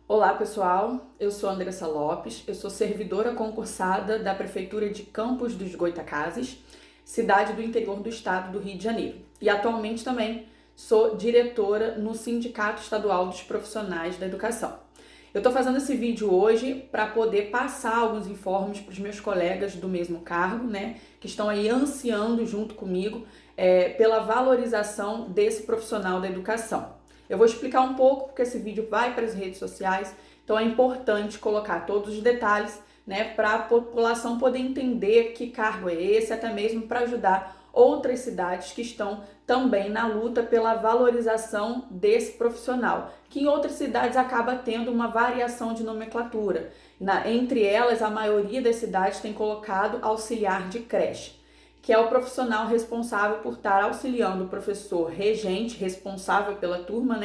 Olá pessoal, eu sou Andressa Lopes, eu sou servidora concursada da Prefeitura de Campos dos Goytacazes, cidade do interior do estado do Rio de Janeiro. E atualmente também sou diretora no Sindicato Estadual dos Profissionais da Educação. Eu estou fazendo esse vídeo hoje para poder passar alguns informes para os meus colegas do mesmo cargo, que estão aí ansiando junto comigo pela valorização desse profissional da educação. Eu vou explicar um pouco, porque esse vídeo vai para as redes sociais, então é importante colocar todos os detalhes, para a população poder entender que cargo é esse, até mesmo para ajudar outras cidades que estão também na luta pela valorização desse profissional, que em outras cidades acaba tendo uma variação de nomenclatura. Entre elas, a maioria das cidades tem colocado auxiliar de creche, que é o profissional responsável por estar auxiliando o professor regente, responsável pela turma,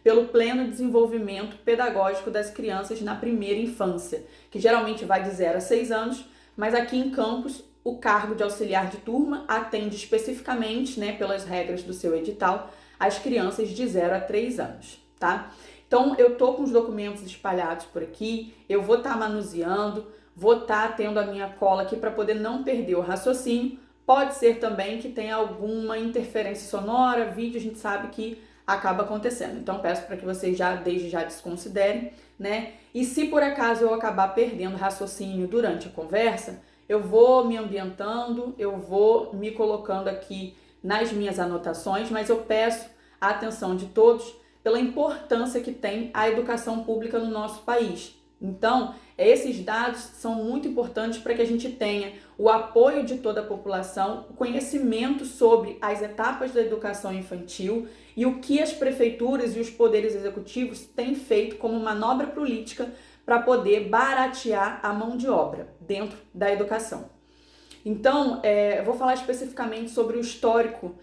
pelo pleno desenvolvimento pedagógico das crianças na primeira infância, que geralmente vai de 0 a 6 anos, mas aqui em Campos, o cargo de auxiliar de turma atende especificamente, pelas regras do seu edital, as crianças de 0 a 3 anos, tá? Então, eu tô com os documentos espalhados por aqui, eu vou estar manuseando, vou estar tendo a minha cola aqui para poder não perder o raciocínio. Pode ser também que tenha alguma interferência sonora, vídeo, a gente sabe que acaba acontecendo. Então, peço para que vocês desde já desconsiderem, E se por acaso eu acabar perdendo raciocínio durante a conversa, eu vou me ambientando, eu vou me colocando aqui nas minhas anotações, mas eu peço a atenção de todos pela importância que tem a educação pública no nosso país. Então, esses dados são muito importantes para que a gente tenha o apoio de toda a população, o conhecimento sobre as etapas da educação infantil e o que as prefeituras e os poderes executivos têm feito como manobra política para poder baratear a mão de obra dentro da educação. Então, eu vou falar especificamente sobre o histórico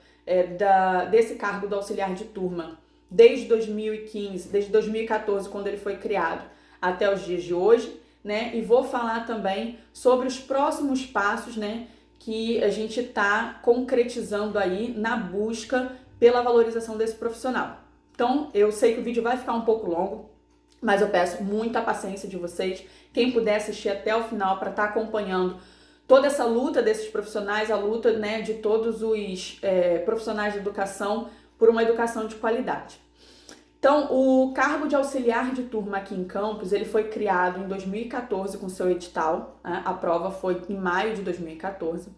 desse cargo do auxiliar de turma, desde 2015, desde 2014, quando ele foi criado, até os dias de hoje, e vou falar também sobre os próximos passos, que a gente está concretizando aí na busca pela valorização desse profissional. Então, eu sei que o vídeo vai ficar um pouco longo, mas eu peço muita paciência de vocês, quem puder assistir até o final para estar acompanhando toda essa luta desses profissionais, a luta, de todos os profissionais de educação por uma educação de qualidade. Então, o cargo de auxiliar de turma aqui em Campos, ele foi criado em 2014 com seu edital, a prova foi em maio de 2014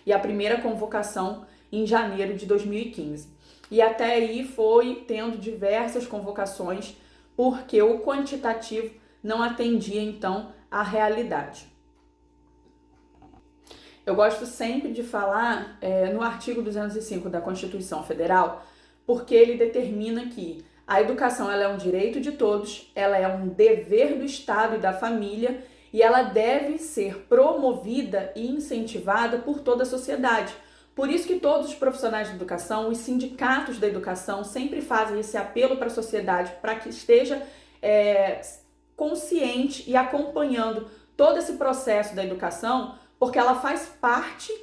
e a primeira convocação em janeiro de 2015. E até aí foi tendo diversas convocações porque o quantitativo não atendia, então, à realidade. Eu gosto sempre de falar no artigo 205 da Constituição Federal, porque ele determina que a educação ela é um direito de todos, ela é um dever do Estado e da família e ela deve ser promovida e incentivada por toda a sociedade. Por isso que todos os profissionais de educação, os sindicatos da educação sempre fazem esse apelo para a sociedade para que esteja consciente e acompanhando todo esse processo da educação, porque ela faz parte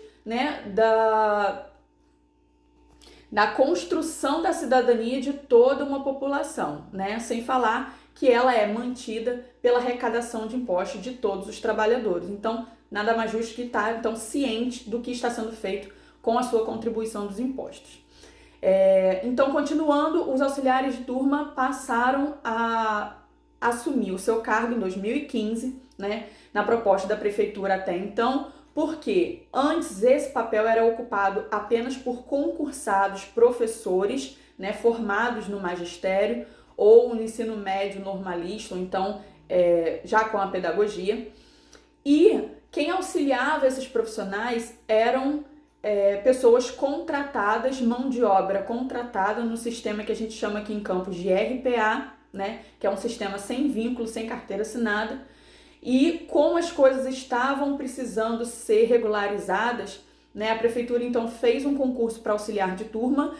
da construção da cidadania de toda uma população, sem falar que ela é mantida pela arrecadação de impostos de todos os trabalhadores. Então, nada mais justo que estar ciente do que está sendo feito com a sua contribuição dos impostos. Então, continuando, os auxiliares de turma passaram a assumir o seu cargo em 2015, na proposta da prefeitura até então, porque antes esse papel era ocupado apenas por concursados professores, formados no magistério ou no ensino médio normalista, ou então já com a pedagogia. E quem auxiliava esses profissionais eram pessoas contratadas, mão de obra contratada no sistema que a gente chama aqui em Campos de RPA, que é um sistema sem vínculo, sem carteira assinada. E como as coisas estavam precisando ser regularizadas, a prefeitura então fez um concurso para auxiliar de turma,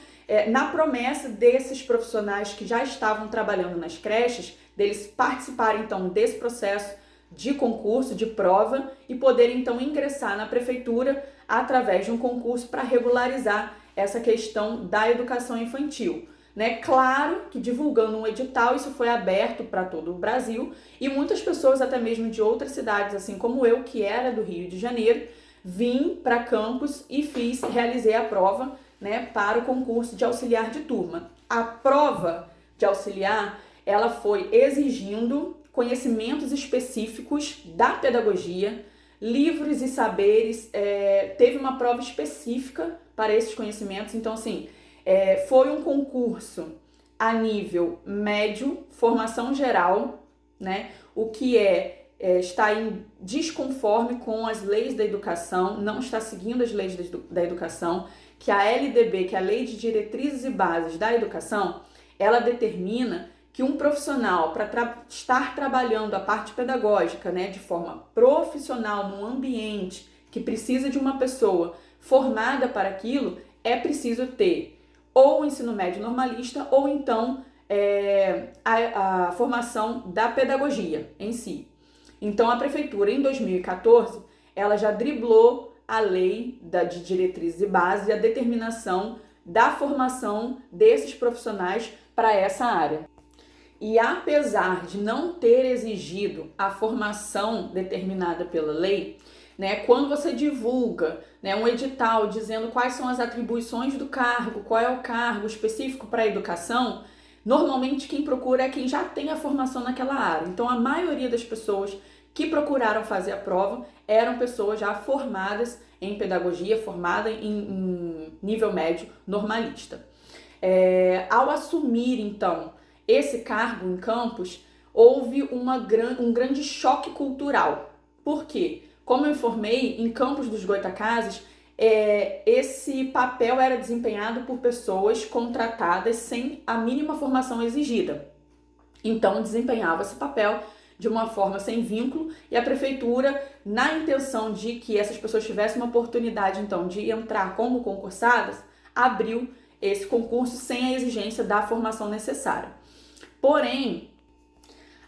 na promessa desses profissionais que já estavam trabalhando nas creches, deles participarem então desse processo de concurso, de prova, e poderem então ingressar na prefeitura através de um concurso para regularizar essa questão da educação infantil. né? Claro que divulgando um edital, isso foi aberto para todo o Brasil e muitas pessoas, até mesmo de outras cidades, assim como eu, que era do Rio de Janeiro, vim para Campos e realizei a prova, né, para o concurso de auxiliar de turma. A prova de auxiliar, ela foi exigindo conhecimentos específicos da pedagogia, livros e saberes, teve uma prova específica para esses conhecimentos. Então, assim, foi um concurso a nível médio, formação geral, né? O que está em desconforme com as leis da educação, não está seguindo as leis da educação, que a LDB, que é a Lei de Diretrizes e Bases da Educação, ela determina que um profissional, para estar trabalhando a parte pedagógica, né, de forma profissional, num ambiente que precisa de uma pessoa formada para aquilo, é preciso ter ou o ensino médio normalista ou então a formação da pedagogia em si. Então, a prefeitura, em 2014, ela já driblou a lei de diretrizes e bases e a determinação da formação desses profissionais para essa área. E apesar de não ter exigido a formação determinada pela lei, né, quando você divulga, né, um edital dizendo quais são as atribuições do cargo, qual é o cargo específico para a educação, normalmente quem procura é quem já tem a formação naquela área. Então, a maioria das pessoas que procuraram fazer a prova eram pessoas já formadas em pedagogia, formadas em nível médio normalista. Ao assumir, então, esse cargo em Campos, houve um grande choque cultural. Por quê? Como eu informei, em Campos dos Goytacazes, esse papel era desempenhado por pessoas contratadas sem a mínima formação exigida. Então, desempenhava esse papel de uma forma sem vínculo e a prefeitura, na intenção de que essas pessoas tivessem uma oportunidade, então, de entrar como concursadas, abriu esse concurso sem a exigência da formação necessária. Porém,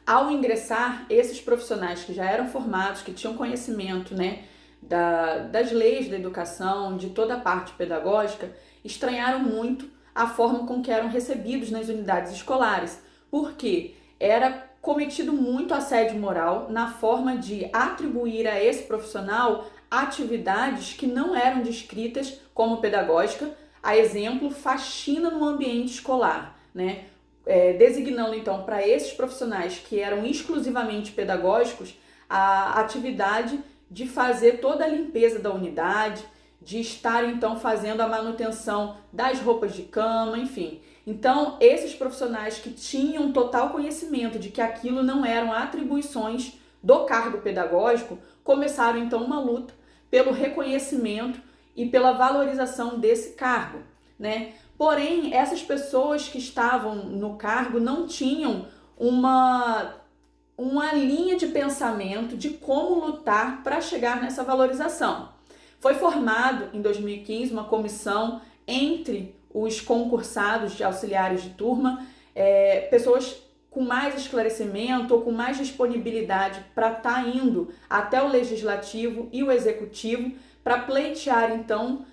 ao ingressar, esses profissionais que já eram formados, que tinham conhecimento, né, das leis da educação, de toda a parte pedagógica, estranharam muito a forma com que eram recebidos nas unidades escolares, porque era cometido muito assédio moral na forma de atribuir a esse profissional atividades que não eram descritas como pedagógica, a exemplo, faxina no ambiente escolar, né? Designando então para esses profissionais que eram exclusivamente pedagógicos a atividade de fazer toda a limpeza da unidade, de estar então fazendo a manutenção das roupas de cama, enfim. Então, esses profissionais que tinham total conhecimento de que aquilo não eram atribuições do cargo pedagógico, começaram então uma luta pelo reconhecimento e pela valorização desse cargo, né? Porém, essas pessoas que estavam no cargo não tinham uma linha de pensamento de como lutar para chegar nessa valorização. Foi formado em 2015 uma comissão entre os concursados de auxiliares de turma, pessoas com mais esclarecimento ou com mais disponibilidade para estar indo até o legislativo e o executivo para pleitear, então,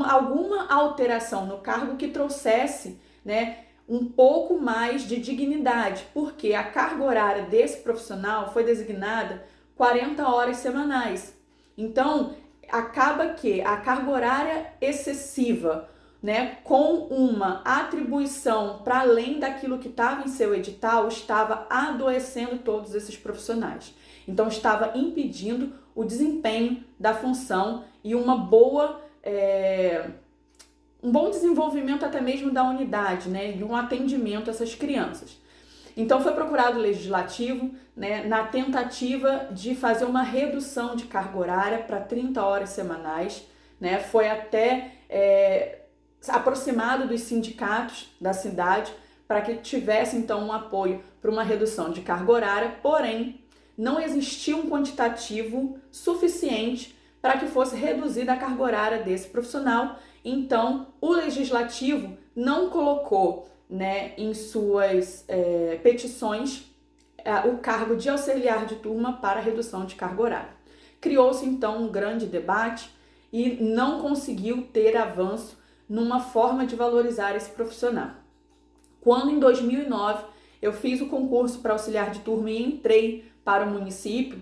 alguma alteração no cargo que trouxesse, né, um pouco mais de dignidade, porque a carga horária desse profissional foi designada 40 horas semanais. Então, acaba que a carga horária excessiva, né, com uma atribuição para além daquilo que estava em seu edital, estava adoecendo todos esses profissionais. Então, estava impedindo o desempenho da função e um bom desenvolvimento até mesmo da unidade, né, de um atendimento a essas crianças. Então, foi procurado o legislativo, né, na tentativa de fazer uma redução de carga horária para 30 horas semanais, né, foi até aproximado dos sindicatos da cidade para que tivesse, então, um apoio para uma redução de carga horária, porém, não existia um quantitativo suficiente para que fosse reduzida a carga horária desse profissional. Então, o legislativo não colocou, né, em suas petições o cargo de auxiliar de turma para redução de carga horária. Criou-se, então, um grande debate e não conseguiu ter avanço numa forma de valorizar esse profissional. Quando em 2009 eu fiz o concurso para auxiliar de turma e entrei para o município,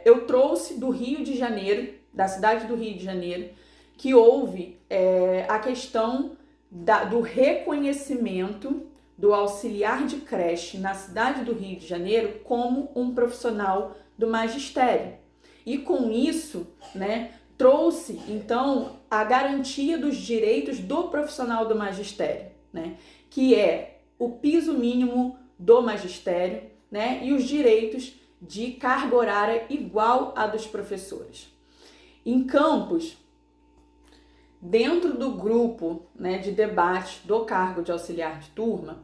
eu trouxe do Rio de Janeiro, da cidade do Rio de Janeiro, que houve a questão do reconhecimento do auxiliar de creche na cidade do Rio de Janeiro como um profissional do magistério. E com isso, né, trouxe então a garantia dos direitos do profissional do magistério, né, que é o piso mínimo do magistério, né, e os direitos de carga horária igual à dos professores. Em Campos, dentro do grupo, né, de debate do cargo de auxiliar de turma,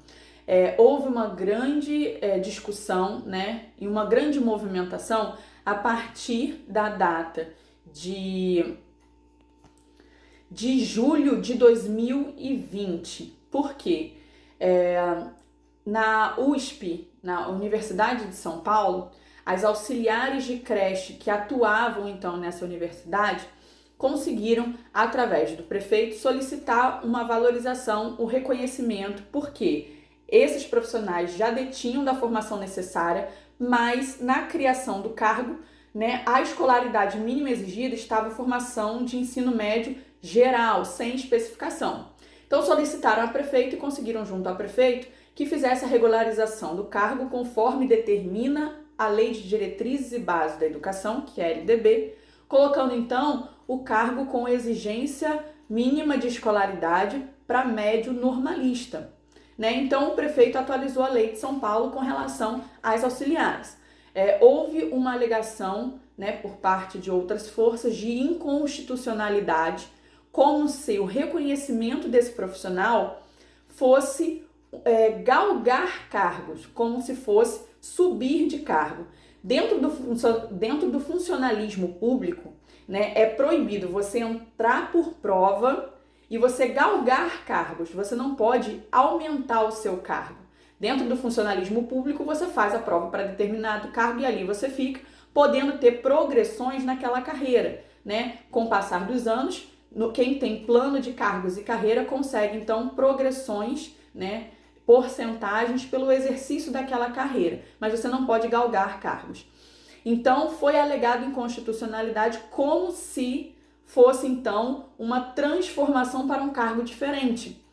houve uma grande discussão, né, e uma grande movimentação a partir da data de julho de 2020. Por quê? Na USP, na Universidade de São Paulo, as auxiliares de creche que atuavam então nessa universidade conseguiram, através do prefeito, solicitar uma valorização, o reconhecimento, porque esses profissionais já detinham da formação necessária, mas na criação do cargo, né, a escolaridade mínima exigida estava a formação de ensino médio geral, sem especificação. Então solicitaram ao prefeito e conseguiram junto ao prefeito que fizesse a regularização do cargo conforme determina a Lei de Diretrizes e Bases da Educação, que é a LDB, colocando então o cargo com exigência mínima de escolaridade para médio normalista, né? Então o prefeito atualizou a lei de São Paulo com relação às auxiliares. Houve uma alegação, né, por parte de outras forças de inconstitucionalidade, como se o reconhecimento desse profissional fosse galgar cargos, como se fosse subir de cargo. Dentro do funcionalismo público, né, é proibido você entrar por prova e você galgar cargos. Você não pode aumentar o seu cargo. Dentro do funcionalismo público, você faz a prova para determinado cargo e ali você fica, podendo ter progressões naquela carreira, né? Com o passar dos anos, quem tem plano de cargos e carreira consegue, então, progressões, né, porcentagens pelo exercício daquela carreira, mas você não pode galgar cargos. Então, foi alegado inconstitucionalidade como se fosse, então, uma transformação para um cargo diferente.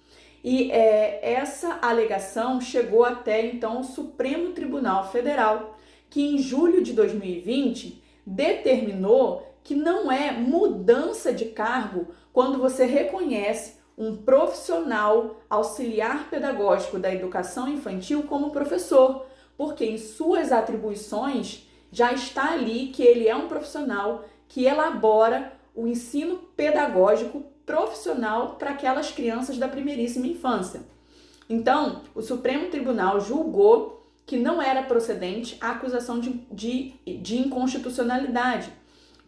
E essa alegação chegou até, então, o Supremo Tribunal Federal, que em julho de 2020 determinou que não é mudança de cargo quando você reconhece um profissional auxiliar pedagógico da educação infantil como professor, porque em suas atribuições já está ali que ele é um profissional que elabora o ensino pedagógico profissional para aquelas crianças da primeiríssima infância. Então, o Supremo Tribunal julgou que não era procedente a acusação de inconstitucionalidade,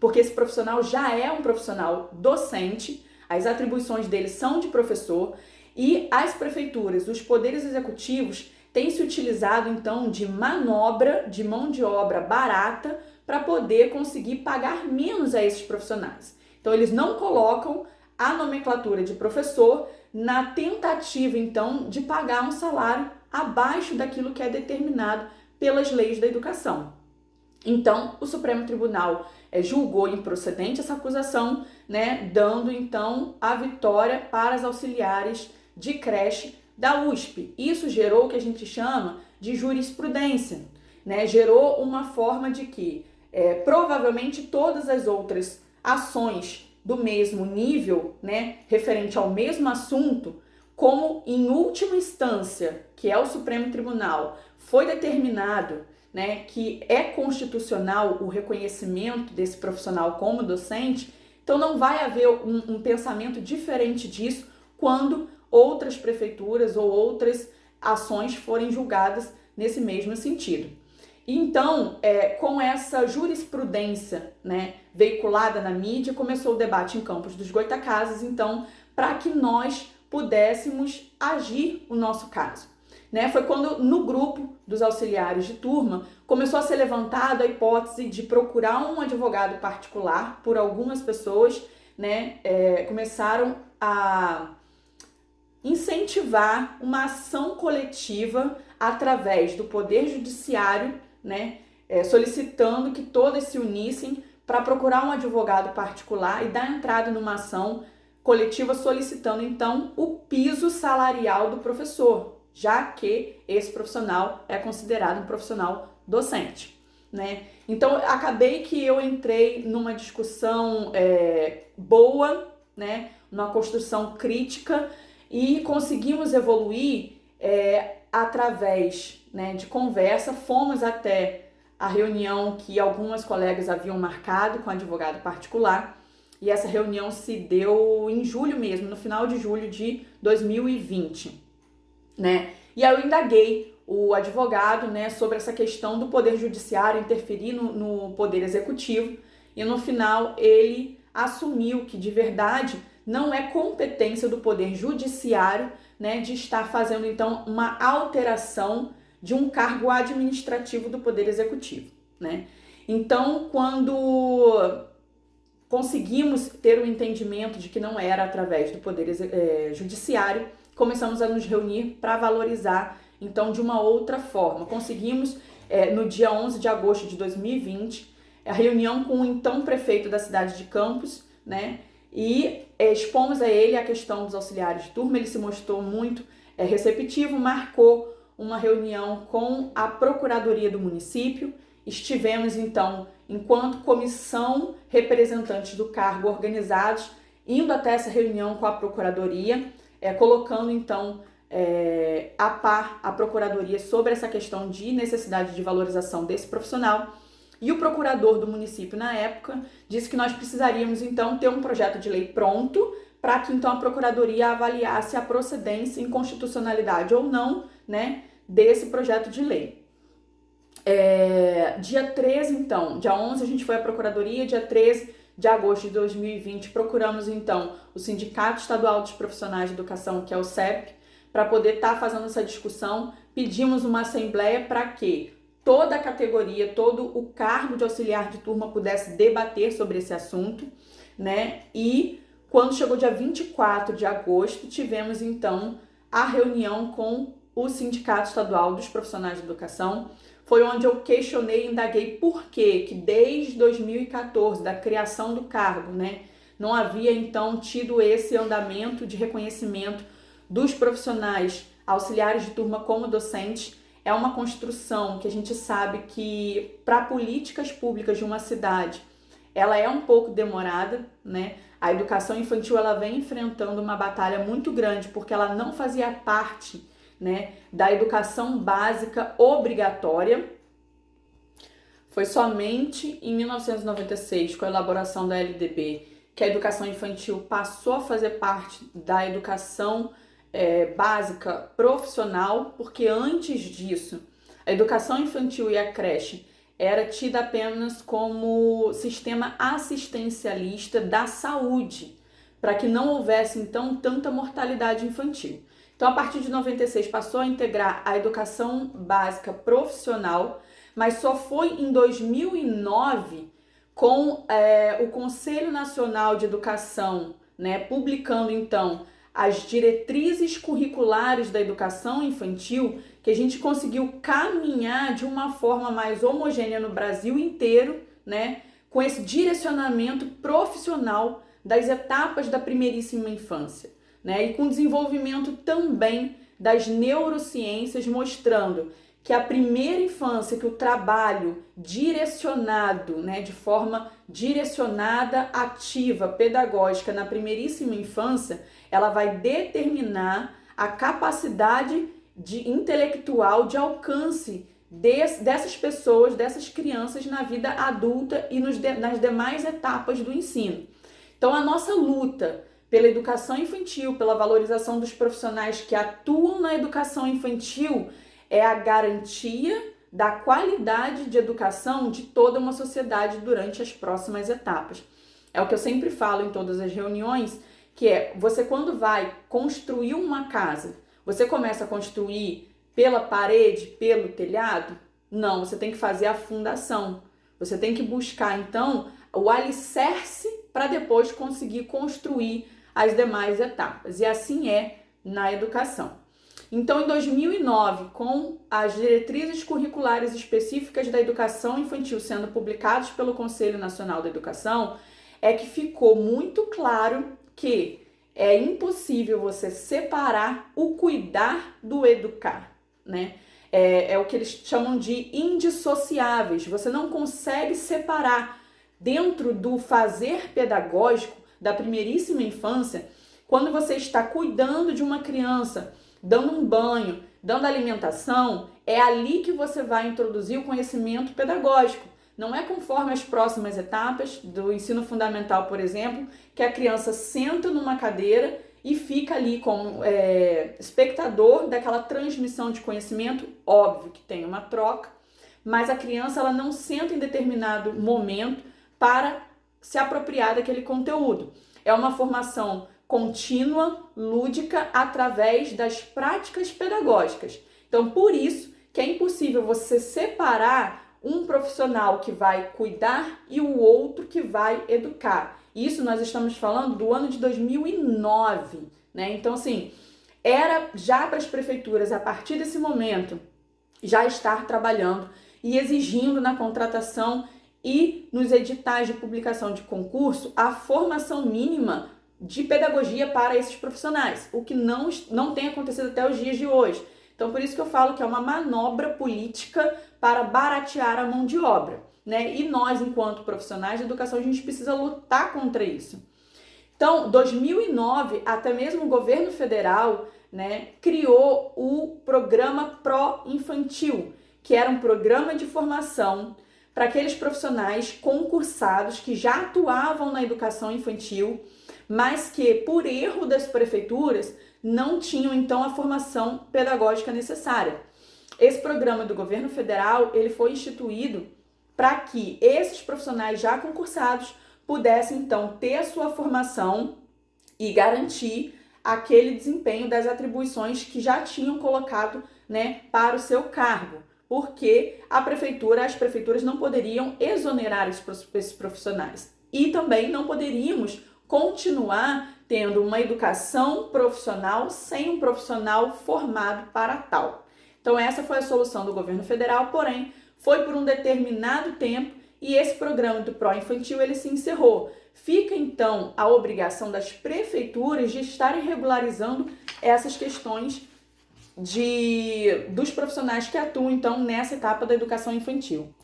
porque esse profissional já é um profissional docente, as atribuições dele são de professor e as prefeituras, os poderes executivos têm se utilizado então de manobra, de mão de obra barata para poder conseguir pagar menos a esses profissionais. Então eles não colocam a nomenclatura de professor na tentativa então de pagar um salário abaixo daquilo que é determinado pelas leis da educação. Então, o Supremo Tribunal julgou improcedente essa acusação, né, dando então a vitória para as auxiliares de creche da USP. Isso gerou o que a gente chama de jurisprudência, né? Gerou uma forma de que provavelmente todas as outras ações do mesmo nível, né, referente ao mesmo assunto, como em última instância, que é o Supremo Tribunal, foi determinado, né, que é constitucional o reconhecimento desse profissional como docente, então não vai haver um pensamento diferente disso quando outras prefeituras ou outras ações forem julgadas nesse mesmo sentido. Então, com essa jurisprudência, né, veiculada na mídia, começou o debate em Campos dos Goytacazes, então, para que nós pudéssemos agir o nosso caso. Né? Foi quando, no grupo dos auxiliares de turma, começou a ser levantada a hipótese de procurar um advogado particular por algumas pessoas, né, começaram a incentivar uma ação coletiva através do Poder Judiciário, né, solicitando que todas se unissem para procurar um advogado particular e dar entrada numa ação coletiva solicitando, então, o piso salarial do professor, já que esse profissional é considerado um profissional docente, né? Então, acabei que eu entrei numa discussão boa, né, numa construção crítica, e conseguimos evoluir através, né, de conversa. Fomos até a reunião que algumas colegas haviam marcado com advogado particular, e essa reunião se deu em julho mesmo, no final de julho de 2020, né? E aí eu indaguei o advogado, né, sobre essa questão do Poder Judiciário interferir no Poder Executivo, e no final ele assumiu que de verdade não é competência do Poder Judiciário, né, de estar fazendo então uma alteração de um cargo administrativo do Poder Executivo, né? Então, quando conseguimos ter o entendimento de que não era através do Poder Judiciário, começamos a nos reunir para valorizar, então, de uma outra forma. Conseguimos, no dia 11 de agosto de 2020, a reunião com o então prefeito da cidade de Campos, né, e expomos a ele a questão dos auxiliares de turma. Ele se mostrou muito receptivo, marcou uma reunião com a Procuradoria do município. Estivemos, então, enquanto comissão, representantes do cargo organizados, indo até essa reunião com a Procuradoria, colocando, então, a par a Procuradoria sobre essa questão de necessidade de valorização desse profissional. E o procurador do município, na época, disse que nós precisaríamos, então, ter um projeto de lei pronto para que, então, a Procuradoria avaliasse a procedência, inconstitucionalidade ou não, né, desse projeto de lei. Dia 13, então, dia 11 a gente foi à Procuradoria, dia 13 de agosto de 2020 procuramos, então, o Sindicato Estadual dos Profissionais de Educação, que é o SEP, para poder estar fazendo essa discussão. Pedimos uma assembleia para que toda a categoria, todo o cargo de auxiliar de turma pudesse debater sobre esse assunto, né? E quando chegou dia 24 de agosto, tivemos, então, a reunião com o Sindicato Estadual dos Profissionais de Educação. Foi onde eu questionei e indaguei por que desde 2014, da criação do cargo, né, não havia, então, tido esse andamento de reconhecimento dos profissionais auxiliares de turma como docentes. É uma construção que a gente sabe que, para políticas públicas de uma cidade, ela é um pouco demorada, né? A educação infantil, ela vem enfrentando uma batalha muito grande, porque ela não fazia parte, né, da educação básica obrigatória. Foi somente em 1996, com a elaboração da LDB, que a educação infantil passou a fazer parte da educação básica profissional, porque antes disso, a educação infantil e a creche era tida apenas como sistema assistencialista da saúde, para que não houvesse, então, tanta mortalidade infantil. Então, a partir de 96, passou a integrar a educação básica profissional, mas só foi em 2009, com o Conselho Nacional de Educação, né, publicando, então, as diretrizes curriculares da educação infantil, que a gente conseguiu caminhar de uma forma mais homogênea no Brasil inteiro, né, com esse direcionamento profissional das etapas da primeiríssima infância, né, e com desenvolvimento também das neurociências, mostrando que a primeira infância, que o trabalho direcionado, né, de forma direcionada, ativa, pedagógica na primeiríssima infância, ela vai determinar a capacidade intelectual de alcance dessas pessoas, dessas crianças na vida adulta e nas demais etapas do ensino. Então, a nossa luta pela educação infantil, pela valorização dos profissionais que atuam na educação infantil, é a garantia da qualidade de educação de toda uma sociedade durante as próximas etapas. É o que eu sempre falo em todas as reuniões, que você, quando vai construir uma casa, você começa a construir pela parede, pelo telhado? Não, você tem que fazer a fundação. Você tem que buscar, então, o alicerce para depois conseguir construir as demais etapas. E assim é na educação. Então, em 2009, com as diretrizes curriculares específicas da educação infantil sendo publicadas pelo Conselho Nacional da Educação, é que ficou muito claro que é impossível você separar o cuidar do educar, né? É o que eles chamam de indissociáveis. Você não consegue separar dentro do fazer pedagógico da primeiríssima infância, quando você está cuidando de uma criança, dando um banho, dando alimentação, é ali que você vai introduzir o conhecimento pedagógico. Não é conforme as próximas etapas do ensino fundamental, por exemplo, que a criança senta numa cadeira e fica ali como espectador daquela transmissão de conhecimento. Óbvio que tem uma troca, mas a criança ela não senta em determinado momento para se apropriar daquele conteúdo. É uma formação contínua, lúdica, através das práticas pedagógicas. Então, por isso que é impossível você separar um profissional que vai cuidar e o outro que vai educar. Isso nós estamos falando do ano de 2009, né? Então, assim, era já para as prefeituras, a partir desse momento, já estar trabalhando e exigindo na contratação e nos editais de publicação de concurso a formação mínima de pedagogia para esses profissionais, o que não tem acontecido até os dias de hoje. Então, por isso que eu falo que é uma manobra política para baratear a mão de obra, né? E nós, enquanto profissionais de educação, a gente precisa lutar contra isso. Então, 2009, até mesmo o governo federal, né, criou o programa Pró-Infantil, que era um programa de formação para aqueles profissionais concursados que já atuavam na educação infantil, mas que, por erro das prefeituras, não tinham, então, a formação pedagógica necessária. Esse programa do governo federal, ele foi instituído para que esses profissionais já concursados pudessem, então, ter a sua formação e garantir aquele desempenho das atribuições que já tinham colocado, né, para o seu cargo, porque as prefeituras não poderiam exonerar esses profissionais e também não poderíamos continuar tendo uma educação profissional sem um profissional formado para tal. Então essa foi a solução do governo federal, porém foi por um determinado tempo e esse programa do Pró-Infantil ele se encerrou. Fica então a obrigação das prefeituras de estarem regularizando essas questões dos profissionais que atuam então nessa etapa da educação infantil.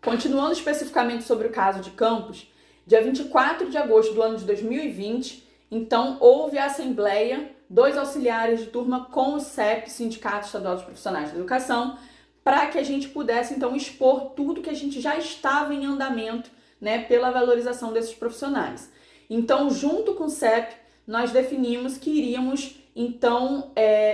Continuando especificamente sobre o caso de Campos, dia 24 de agosto do ano de 2020, então houve a assembleia, 2 auxiliares de turma com o CEP, Sindicato Estadual dos Profissionais da Educação, para que a gente pudesse então expor tudo que a gente já estava em andamento, né, pela valorização desses profissionais. Então, junto com o CEP, nós definimos que iríamos então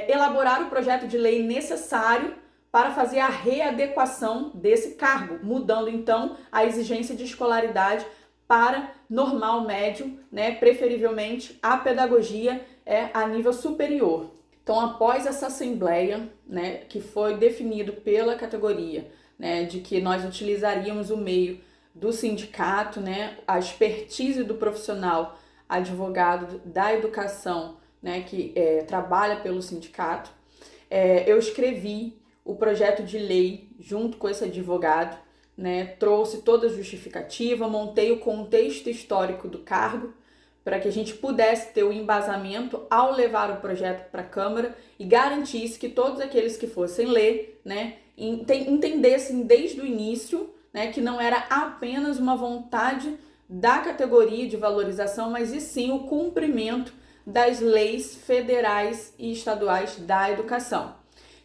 elaborar o projeto de lei necessário para fazer a readequação desse cargo, mudando então a exigência de escolaridade para normal médio, né, preferivelmente a pedagogia a nível superior. Então, após essa assembleia, né, que foi definido pela categoria, né, de que nós utilizaríamos o meio do sindicato, né, a expertise do profissional advogado da educação, né, que trabalha pelo sindicato, eu escrevi o projeto de lei junto com esse advogado, né, trouxe toda a justificativa, montei o contexto histórico do cargo para que a gente pudesse ter o embasamento ao levar o projeto para a Câmara e garantisse que todos aqueles que fossem ler, né, entendessem desde o início, né, que não era apenas uma vontade da categoria de valorização, mas e sim o cumprimento das leis federais e estaduais da educação.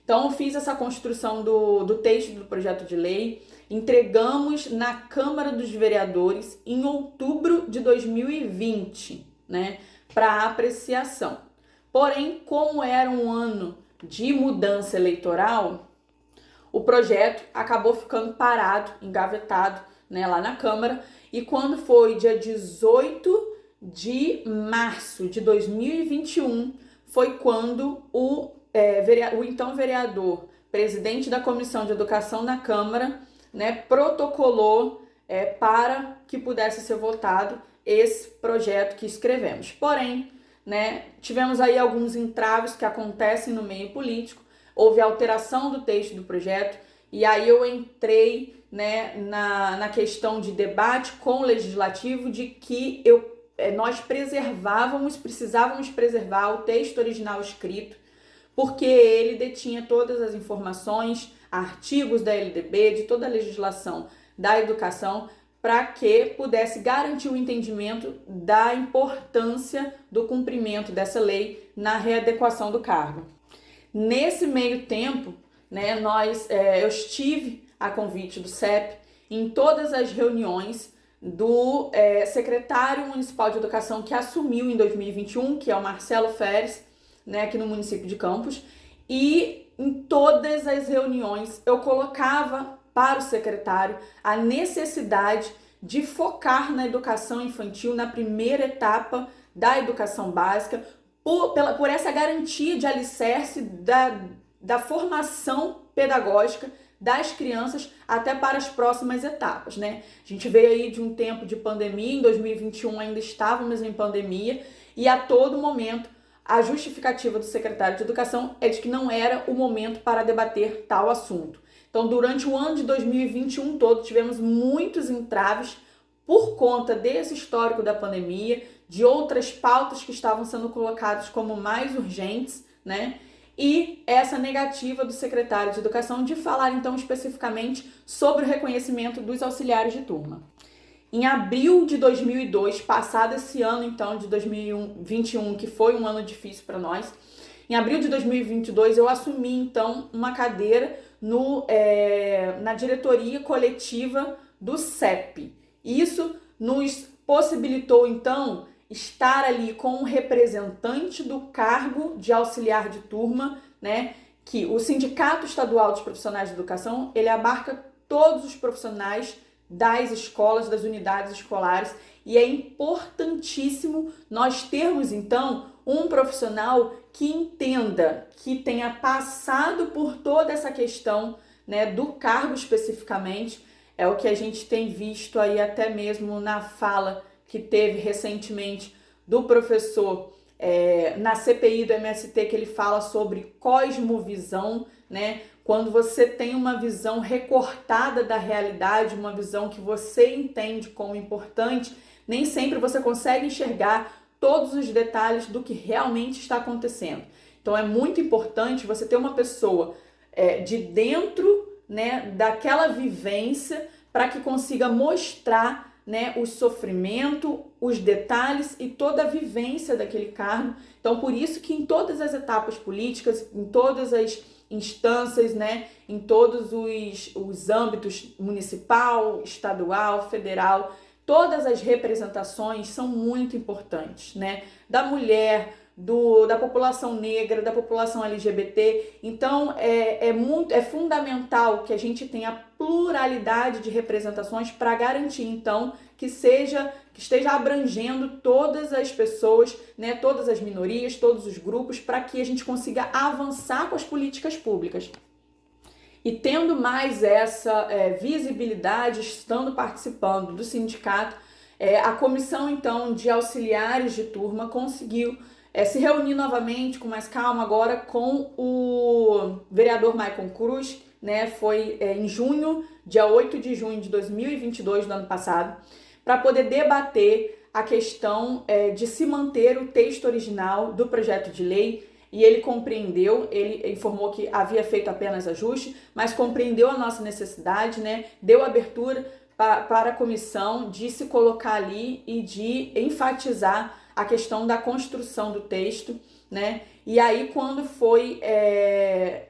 Então, eu fiz essa construção do texto do projeto de lei, entregamos na Câmara dos Vereadores em outubro de 2020, né, para apreciação. Porém, como era um ano de mudança eleitoral, o projeto acabou ficando parado, engavetado, né, lá na Câmara, e quando foi dia 18 de março de 2021, foi quando o então vereador, presidente da Comissão de Educação na Câmara, né, protocolou para que pudesse ser votado esse projeto que escrevemos. Porém, né, tivemos aí alguns entraves que acontecem no meio político, houve alteração do texto do projeto, e aí eu entrei, né, na questão de debate com o legislativo de que nós precisávamos preservar o texto original escrito, porque ele detinha todas as informações, artigos da LDB, de toda a legislação da educação, para que pudesse garantir o entendimento da importância do cumprimento dessa lei na readequação do cargo. Nesse meio tempo, né, eu estive a convite do CEP em todas as reuniões do secretário municipal de educação que assumiu em 2021, que é o Marcelo Feres, né, aqui no município de Campos, e em todas as reuniões eu colocava para o secretário a necessidade de focar na educação infantil, na primeira etapa da educação básica, por essa garantia de alicerce da formação pedagógica das crianças até para as próximas etapas, né? A gente veio aí de um tempo de pandemia, em 2021 ainda estávamos em pandemia, e a todo momento a justificativa do secretário de Educação é de que não era o momento para debater tal assunto. Então, durante o ano de 2021 todo, tivemos muitos entraves por conta desse histórico da pandemia, de outras pautas que estavam sendo colocadas como mais urgentes, né? E essa negativa do secretário de Educação de falar, então, especificamente sobre o reconhecimento dos auxiliares de turma. Em abril de 2002, passado esse ano, então, de 2021, que foi um ano difícil para nós, em abril de 2022, eu assumi, então, uma cadeira na diretoria coletiva do CEP. Isso nos possibilitou, então, estar ali com um representante do cargo de auxiliar de turma, né? Que o Sindicato Estadual dos Profissionais de Educação, ele abarca todos os profissionais das escolas, das unidades escolares, e é importantíssimo nós termos, então, um profissional que entenda, que tenha passado por toda essa questão, né, do cargo especificamente. É o que a gente tem visto aí até mesmo na fala que teve recentemente do professor na CPI do MST, que ele fala sobre cosmovisão, né? Quando você tem uma visão recortada da realidade, uma visão que você entende como importante, nem sempre você consegue enxergar todos os detalhes do que realmente está acontecendo. Então é muito importante você ter uma pessoa de dentro, né, daquela vivência, para que consiga mostrar, né, o sofrimento, os detalhes e toda a vivência daquele cargo. Então, por isso que em todas as etapas políticas, em todas as instâncias, né, em todos os âmbitos municipal, estadual, federal, todas as representações são muito importantes, né, da mulher, da população negra, da população LGBT. Então é fundamental que a gente tenha pluralidade de representações para garantir, então, que esteja abrangendo todas as pessoas, né, todas as minorias, todos os grupos, para que a gente consiga avançar com as políticas públicas. E tendo mais essa visibilidade, estando participando do sindicato, a comissão, então, de auxiliares de turma conseguiu se reunir novamente com mais calma agora com o vereador Maicon Cruz, né? Foi em junho, dia 8 de junho de 2022 do ano passado, para poder debater a questão de se manter o texto original do projeto de lei. E ele compreendeu, ele informou que havia feito apenas ajuste, mas compreendeu a nossa necessidade, né? Deu abertura para a comissão de se colocar ali e de enfatizar a questão da construção do texto, né? E aí, quando foi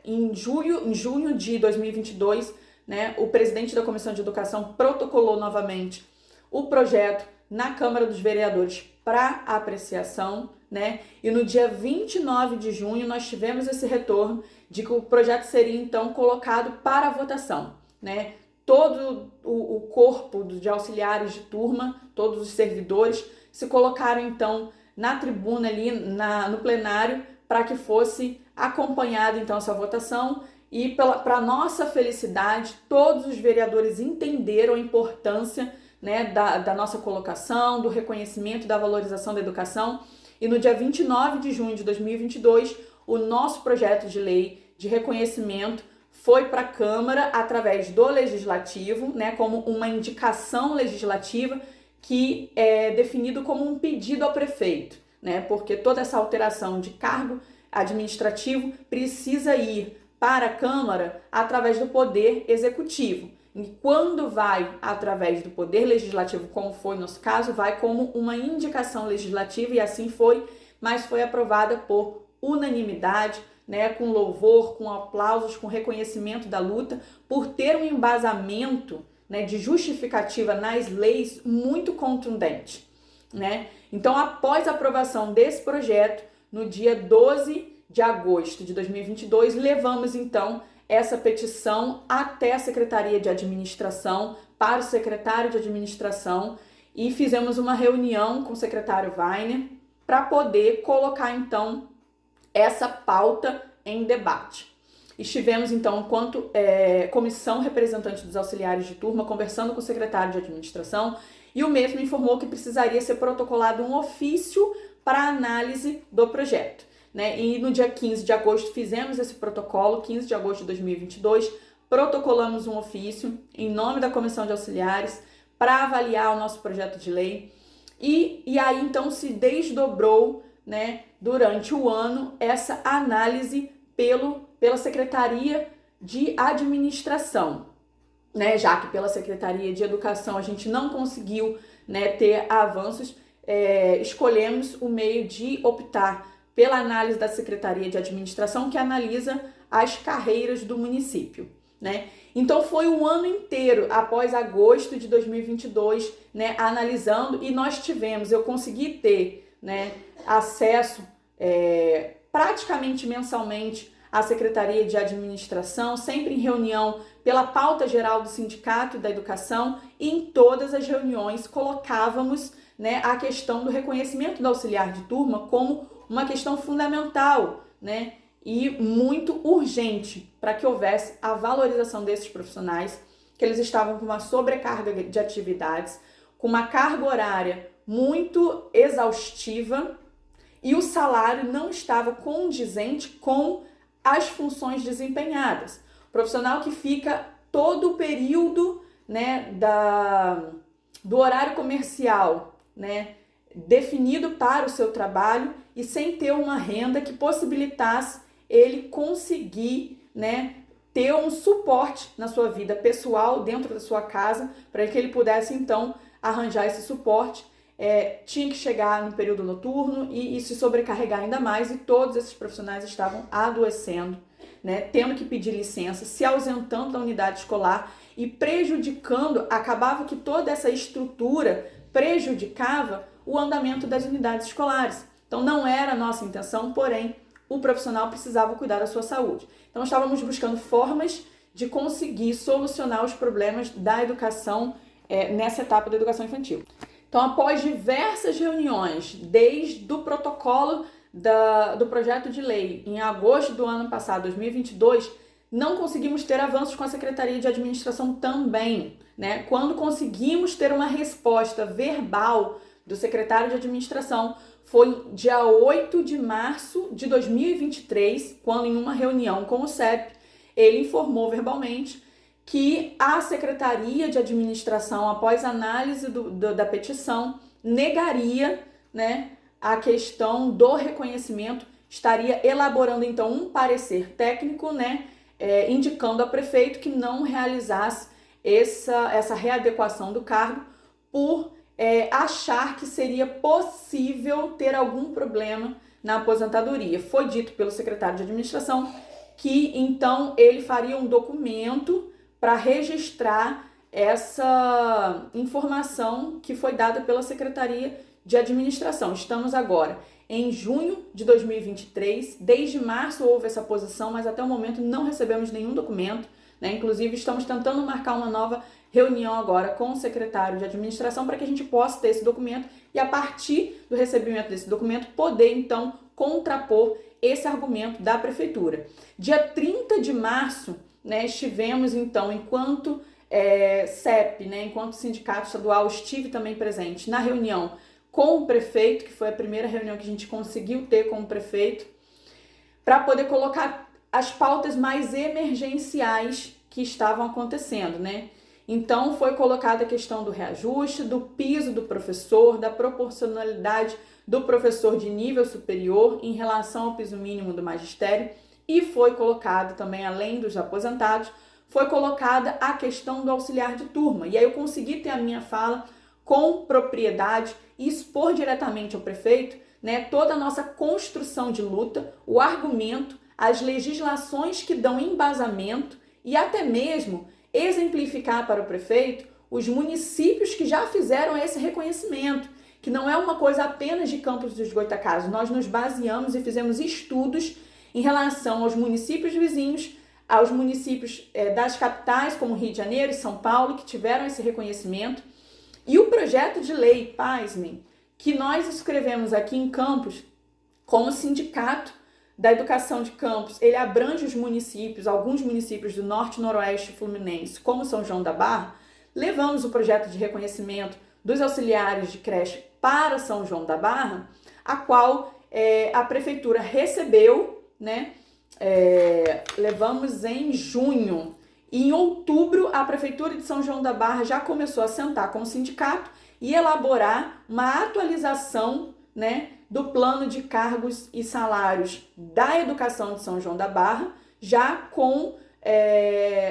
em junho de 2022, né, o presidente da Comissão de Educação protocolou novamente o projeto na Câmara dos Vereadores para apreciação, né? E no dia 29 de junho nós tivemos esse retorno de que o projeto seria então colocado para votação, né? Todo o corpo de auxiliares de turma, todos os servidores, se colocaram então na tribuna ali, no plenário, para que fosse acompanhada então essa votação. E para nossa felicidade, todos os vereadores entenderam a importância, né, da nossa colocação, do reconhecimento, da valorização da educação. E no dia 29 de junho de 2022, o nosso projeto de lei de reconhecimento foi para a Câmara através do Legislativo, né, como uma indicação legislativa que é definido como um pedido ao prefeito, né, porque toda essa alteração de cargo administrativo precisa ir para a Câmara através do Poder Executivo. E quando vai através do Poder Legislativo, como foi no nosso caso, vai como uma indicação legislativa e assim foi, mas foi aprovada por unanimidade, né, com louvor, com aplausos, com reconhecimento da luta, por ter um embasamento, né, de justificativa nas leis muito contundente, né? Então, após a aprovação desse projeto, no dia 12 de agosto de 2022, levamos então essa petição até a Secretaria de Administração, para o secretário de Administração, e fizemos uma reunião com o secretário Weiner para poder colocar então essa pauta em debate. Estivemos, então, enquanto comissão representante dos auxiliares de turma, conversando com o secretário de administração, e o mesmo informou que precisaria ser protocolado um ofício para análise do projeto, né? E no dia 15 de agosto fizemos esse protocolo, 15 de agosto de 2022, protocolamos um ofício em nome da comissão de auxiliares para avaliar o nosso projeto de lei, e aí então se desdobrou, né, durante o ano essa análise pela Secretaria de Administração, né, já que pela Secretaria de Educação a gente não conseguiu, né, ter avanços, escolhemos o meio de optar pela análise da Secretaria de Administração, que analisa as carreiras do município, né? Então foi um ano inteiro, após agosto de 2022, né, analisando, e eu consegui ter, né, acesso praticamente mensalmente à Secretaria de Administração, sempre em reunião pela pauta geral do Sindicato da Educação, e em todas as reuniões colocávamos, né, a questão do reconhecimento do auxiliar de turma como uma questão fundamental, né, e muito urgente para que houvesse a valorização desses profissionais, que eles estavam com uma sobrecarga de atividades, com uma carga horária muito exaustiva, e o salário não estava condizente com as funções desempenhadas. O profissional que fica todo o período, né, do horário comercial, né, definido para o seu trabalho e sem ter uma renda que possibilitasse ele conseguir, né, ter um suporte na sua vida pessoal dentro da sua casa, para que ele pudesse então arranjar esse suporte. Tinha que chegar no período noturno e se sobrecarregar ainda mais, e todos esses profissionais estavam adoecendo, né, tendo que pedir licença, se ausentando da unidade escolar e prejudicando, acabava que toda essa estrutura prejudicava o andamento das unidades escolares. Então não era a nossa intenção, porém o profissional precisava cuidar da sua saúde. Então estávamos buscando formas de conseguir solucionar os problemas da educação nessa etapa da educação infantil. Então, após diversas reuniões, desde o protocolo do projeto de lei em agosto do ano passado, 2022, não conseguimos ter avanços com a Secretaria de Administração também, né? Quando conseguimos ter uma resposta verbal do secretário de Administração, foi dia 8 de março de 2023, quando em uma reunião com o CEP, ele informou verbalmente que a Secretaria de Administração, após análise da petição, negaria, né, a questão do reconhecimento, estaria elaborando então um parecer técnico, né, indicando ao prefeito que não realizasse essa readequação do cargo por achar que seria possível ter algum problema na aposentadoria. Foi dito pelo secretário de Administração que então ele faria um documento para registrar essa informação que foi dada pela Secretaria de Administração. Estamos agora em junho de 2023, desde março houve essa posição, mas até o momento não recebemos nenhum documento, né? Inclusive estamos tentando marcar uma nova reunião agora com o secretário de Administração para que a gente possa ter esse documento e, a partir do recebimento desse documento, poder então contrapor esse argumento da Prefeitura. Dia 30 de março, né, estivemos então, enquanto CEP, né, enquanto sindicato estadual, estive também presente na reunião com o prefeito, que foi a primeira reunião que a gente conseguiu ter com o prefeito, para poder colocar as pautas mais emergenciais que estavam acontecendo, né? Então foi colocada a questão do reajuste, do piso do professor, da proporcionalidade do professor de nível superior em relação ao piso mínimo do magistério, e foi colocado também, além dos aposentados, foi colocada a questão do auxiliar de turma. E aí eu consegui ter a minha fala com propriedade e expor diretamente ao prefeito, né, toda a nossa construção de luta, o argumento, as legislações que dão embasamento e até mesmo exemplificar para o prefeito os municípios que já fizeram esse reconhecimento, que não é uma coisa apenas de Campos dos Goytacazes. Nós nos baseamos e fizemos estudos em relação aos municípios vizinhos, aos municípios das capitais, como Rio de Janeiro e São Paulo, que tiveram esse reconhecimento. E o projeto de lei, pasmem, que nós escrevemos aqui em Campos, como sindicato da educação de Campos, ele abrange os municípios, alguns municípios do norte, noroeste fluminense, como São João da Barra. Levamos o projeto de reconhecimento dos auxiliares de creche para São João da Barra, a qual a prefeitura recebeu, né? Levamos em junho. E em outubro, a Prefeitura de São João da Barra já começou a sentar com o sindicato e elaborar uma atualização, né, do plano de cargos e salários da educação de São João da Barra, já com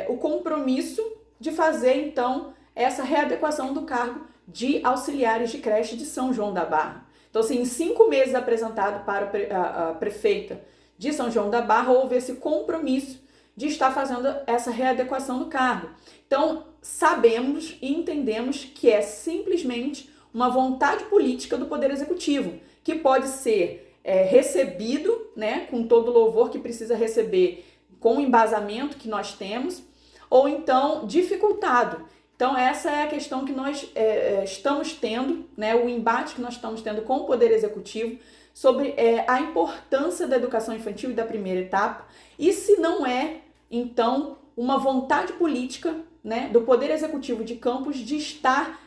o compromisso de fazer, então, essa readequação do cargo de auxiliares de creche de São João da Barra. Então, assim, em 5 meses apresentado para a prefeita de São João da Barra, houve esse compromisso de estar fazendo essa readequação do cargo. Então, sabemos e entendemos que é simplesmente uma vontade política do Poder Executivo, que pode ser recebido, né, com todo o louvor que precisa receber, com o embasamento que nós temos, ou então dificultado. Então, essa é a questão que nós estamos tendo, né, o embate que nós estamos tendo com o Poder Executivo sobre a importância da educação infantil e da primeira etapa, e se não é, então, uma vontade política, né, do Poder Executivo de Campos de estar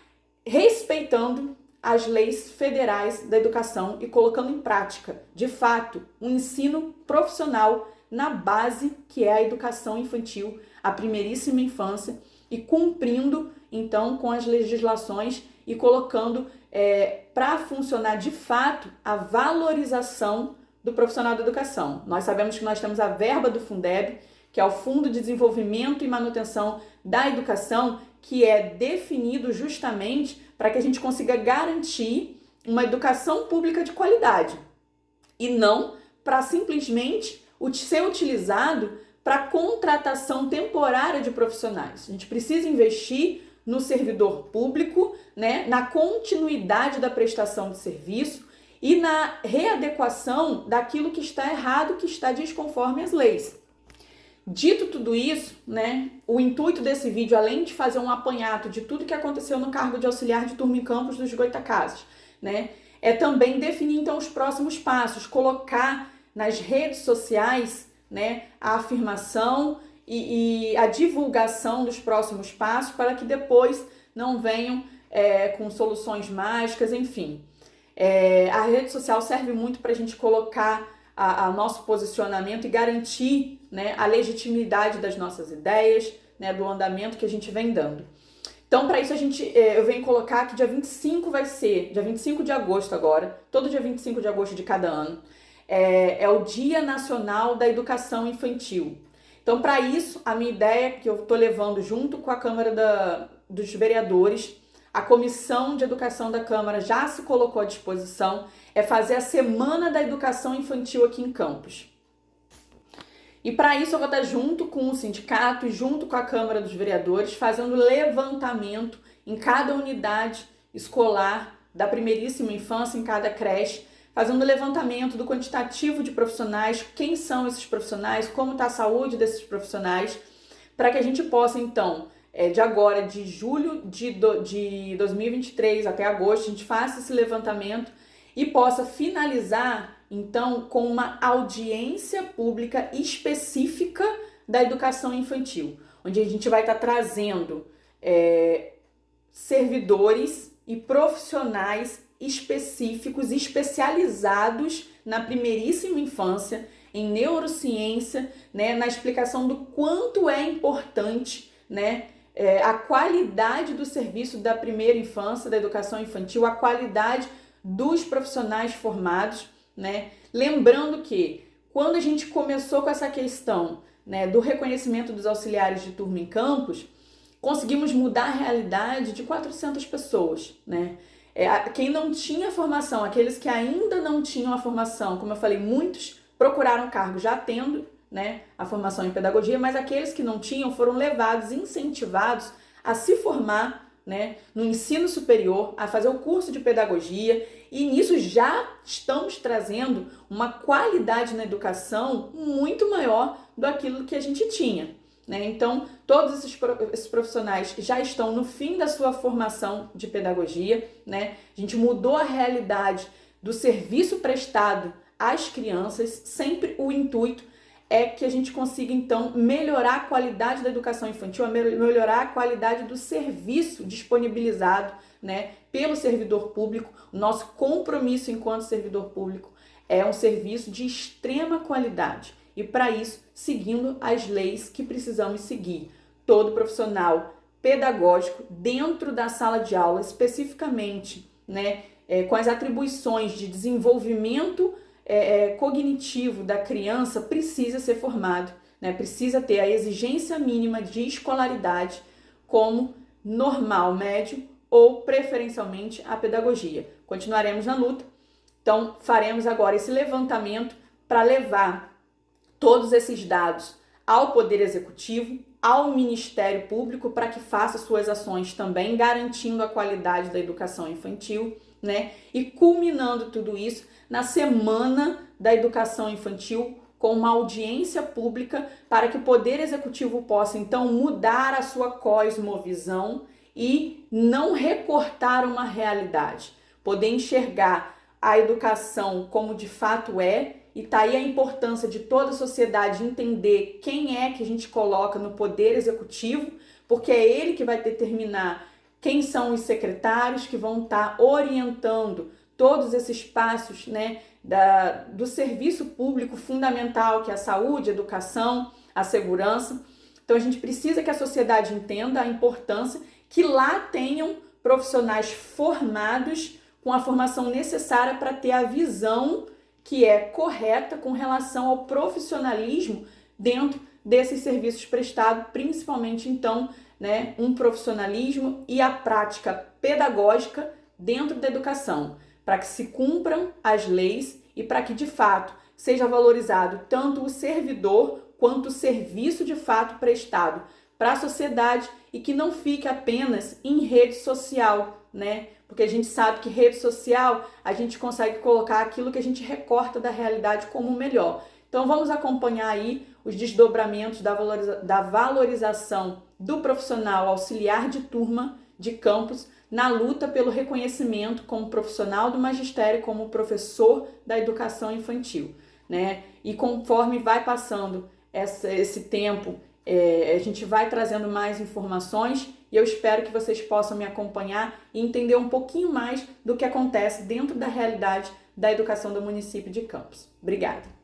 respeitando as leis federais da educação e colocando em prática, de fato, um ensino profissional na base que é a educação infantil, a primeiríssima infância, e cumprindo, então, com as legislações e colocando para funcionar de fato a valorização do profissional da educação. Nós sabemos que nós temos a verba do Fundeb, que é o Fundo de Desenvolvimento e Manutenção da Educação, que é definido justamente para que a gente consiga garantir uma educação pública de qualidade e não para simplesmente ser utilizado para contratação temporária de profissionais. A gente precisa investir no servidor público, né, na continuidade da prestação de serviço e na readequação daquilo que está errado, que está desconforme as leis. Dito tudo isso, né, o intuito desse vídeo, além de fazer um apanhado de tudo que aconteceu no cargo de auxiliar de turma em Campos dos Goytacazes, né, é também definir então os próximos passos, colocar nas redes sociais, né, a afirmação e a divulgação dos próximos passos para que depois não venham com soluções mágicas, enfim. A rede social serve muito para a gente colocar a nosso posicionamento e garantir, né, a legitimidade das nossas ideias, né, do andamento que a gente vem dando. Então, para isso, eu venho colocar que dia 25 vai ser, dia 25 de agosto agora, todo dia 25 de agosto de cada ano, é o Dia Nacional da Educação Infantil. Então, para isso, a minha ideia, que eu estou levando junto com a Câmara dos Vereadores, a Comissão de Educação da Câmara já se colocou à disposição, é fazer a Semana da Educação Infantil aqui em Campos. E para isso eu vou estar junto com o sindicato e junto com a Câmara dos Vereadores, fazendo levantamento em cada unidade escolar da primeiríssima infância, em cada creche, fazendo levantamento do quantitativo de profissionais, quem são esses profissionais, como está a saúde desses profissionais, para que a gente possa, então, de agora, de julho de 2023 até agosto, a gente faça esse levantamento e possa finalizar, então, com uma audiência pública específica da educação infantil, onde a gente vai estar trazendo servidores e profissionais específicos, especializados na primeiríssima infância, em neurociência, né, na explicação do quanto é importante, né, a qualidade do serviço da primeira infância, da educação infantil, a qualidade dos profissionais formados, né? Lembrando que quando a gente começou com essa questão, né, do reconhecimento dos auxiliares de turma em campus, conseguimos mudar a realidade de 400 pessoas, né? Quem não tinha formação, aqueles que ainda não tinham a formação, como eu falei, muitos procuraram cargo já tendo, né, a formação em pedagogia, mas aqueles que não tinham foram levados, incentivados a se formar, né, no ensino superior, a fazer o curso de pedagogia, e nisso já estamos trazendo uma qualidade na educação muito maior do aquilo que a gente tinha, né? Então, todos esses profissionais já estão no fim da sua formação de pedagogia, né? A gente mudou a realidade do serviço prestado às crianças, sempre o intuito é que a gente consiga, então, melhorar a qualidade da educação infantil, melhorar a qualidade do serviço disponibilizado, né, pelo servidor público. O nosso compromisso enquanto servidor público é um serviço de extrema qualidade e, para isso, seguindo as leis que precisamos seguir. Todo profissional pedagógico dentro da sala de aula, especificamente, né, com as atribuições de desenvolvimento cognitivo da criança, precisa ser formado, né? Precisa ter a exigência mínima de escolaridade como normal, médio ou preferencialmente a pedagogia. Continuaremos na luta, então faremos agora esse levantamento para levar todos esses dados ao Poder Executivo, ao Ministério Público, para que faça suas ações também, garantindo a qualidade da educação infantil, né? E culminando tudo isso na Semana da Educação Infantil, com uma audiência pública para que o Poder Executivo possa, então, mudar a sua cosmovisão e não recortar uma realidade, poder enxergar a educação como de fato é, e tá aí a importância de toda a sociedade entender quem é que a gente coloca no Poder Executivo, porque é ele que vai determinar quem são os secretários que vão estar orientando todos esses passos, né, do serviço público fundamental, que é a saúde, a educação, a segurança. Então a gente precisa que a sociedade entenda a importância que lá tenham profissionais formados com a formação necessária para ter a visão que é correta com relação ao profissionalismo dentro desses serviços prestados, principalmente então, né, um profissionalismo e a prática pedagógica dentro da educação, para que se cumpram as leis e para que de fato seja valorizado tanto o servidor quanto o serviço de fato prestado para a sociedade e que não fique apenas em rede social, né? Porque a gente sabe que rede social a gente consegue colocar aquilo que a gente recorta da realidade como melhor. Então vamos acompanhar aí os desdobramentos da valorização do profissional auxiliar de turma de campus na luta pelo reconhecimento como profissional do magistério, como professor da educação infantil, né? E conforme vai passando esse tempo, a gente vai trazendo mais informações e eu espero que vocês possam me acompanhar e entender um pouquinho mais do que acontece dentro da realidade da educação do município de Campos. Obrigada!